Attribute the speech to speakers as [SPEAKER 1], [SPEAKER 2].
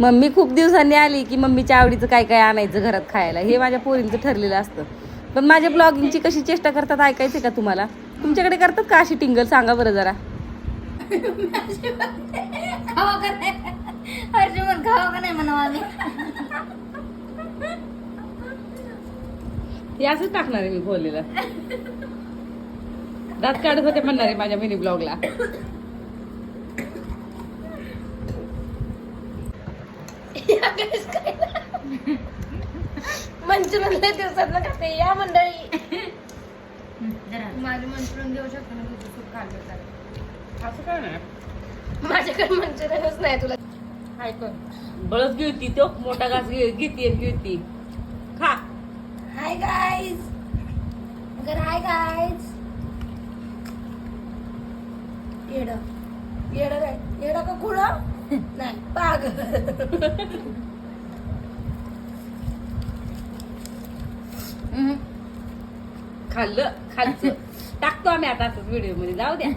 [SPEAKER 1] Mummy खूप दिवसांनी आली की मम्मीच्या आवडीचं काय काय आणायचं घरात खायला, हे माझ्या पोरींचं ठरलेलं असतं. पण माझ्या ब्लॉगिंगची कशी चेष्टा करतात ऐकायचं का तुम्हाला? तुमच्याकडे करतात का अशी टिंगल? सांगा बरं जरा.
[SPEAKER 2] खावा का नाही हर्षमन, खावा का नाही म्हणा आम्ही.
[SPEAKER 1] हे असंच टाकणार आहे मी बोललेलं. दात काढत होते म्हणणार आहे माझ्या मिनी ब्लॉगला.
[SPEAKER 2] मंचुरियन लय दिवसात ना खाते या मंडळी. माझे मंचुरियन देऊ शकतो ना तुझं खूप खाल्लं तर.
[SPEAKER 1] असं काय नाही,
[SPEAKER 2] माझ्याकडे मंचुरियनच नाही तुला.
[SPEAKER 1] काय कर बळच घेती तो मोठा घास घेती खा.
[SPEAKER 2] हाय गाईज, अगर हाय गाईज. येडा का खुळा नाही पाग.
[SPEAKER 1] खाल्लं खालचं टाकतो आम्ही आता व्हिडिओ मध्ये, जाऊ द्या.